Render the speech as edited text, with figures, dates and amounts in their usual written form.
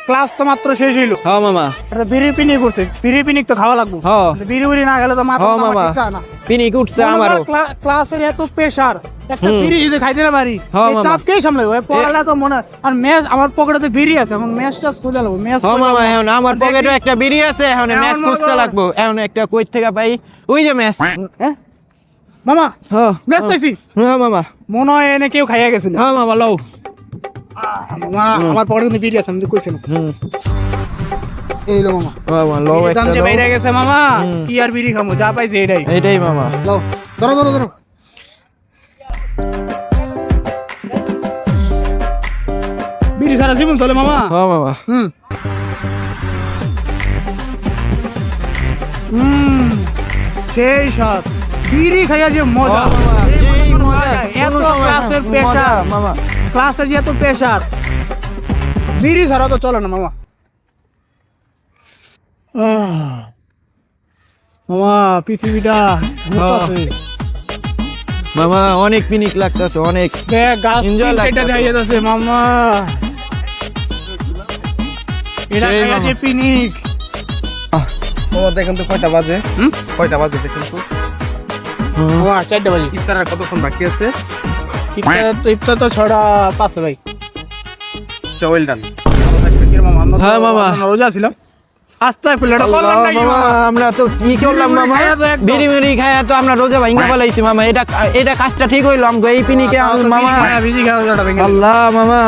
Class তো মাত্র শেষ হইলো। হ্যাঁ মামা। এটা বিড়ি পিনি করছে, বিড়ি পিনিক তো খাওয়া লাগবে। হ্যাঁ বিড়ি বুড়ি না গেলে তো মাথা হ্যাঁ মামা, না। পিনিক উঠছে আমারও। ক্লাসের এত প্রেসার, একটা বিড়ি যদি খাইতে না পারি হ্যাঁ এই মামা। চাপ কে সামলাবে? পড়াটা তো মনে আর ম্যাচ আমার পকেটে তো বিড়ি আছে, এখন ম্যাচটা খুঁজে লাগবে। ম্যাচ হ্যাঁ মামা, এখন আমার পকেটে একটা বিড়ি আছে, এখন এখন ম্যাচ খুঁজতে মনে কর- লাগবো। এখন একটা কই থেকে পাই? ওই যে ম্যাচ। হ্যাঁ মামা, হ্যাঁ ম্যাচ পাইছি। হ্যাঁ মামা। মনে হয় এনে কেউ খাইয়া গেছিল। হ্যাঁ মামা লও। মামা আমার পকেটে কিন্তু বিড়ি আছে, আমি তো কইছিলাম। এই লো মামা, হ্যাঁ মামা লও বিড়ির দাম একটা যে লও। বাইরে গেছে মামা, কি আর বিড়ি খামো, যা পাইছি এটাই। এইটাই মামা। লও, ধরো ধরো ধরো। বিড়ি সারা জীবন চলে মামা। হ্যাঁ মামা। হুম হুম, সেই স্বাদ। বিড়ি খাইয়া যে মজা, হ্যাঁ মামা, এই সেই কোনো মজা, নাই। এত কোনো সময় ক্লাসের না। প্রেসার, মজা, মামা। ক্লাসের যে এত প্রেসার, বিড়ি ছাড়া তো চলে না মামা। মামা পৃথিবীটা ঘুরতাছে। মামা অনেক পিনিক লাগতেছে, অনেক। দেখ গাছ Enjoy তিন চারটা লাগতাছে। দেখা যাচ্ছে মামা। এটা সেই খাইয়া মামা। যে পিনিক। তোমার দেখেন তো কয়টা বাজে? হুম? কয়টা বাজে দেখেন তো? মামা 4টা বাজে। ইফতার আর কতক্ষণ বাকি আছে? ইফতার তো 6:05 ভাই। Well done. মামা আমরা তো হ্যাঁ, মামা। রোজা ছিলাম। আস্তে ফুলেটা করলাম নাকি মামা, মামা? আমরা তো কি করলাম বিড়ি মামা? খাইয়া তো একদম- বিড়ি মিড়ি খাইয়া তো আমরা রোজা ভাঙা ফেলাইছি মামা। এটা কাজটা ঠিক হইলো আমগো এই পিনিকে তাও তো মামা। বিড়ি খাইয়া বিড়ি খাওয়া যাটা ভেঙে আল্লাহ মামা।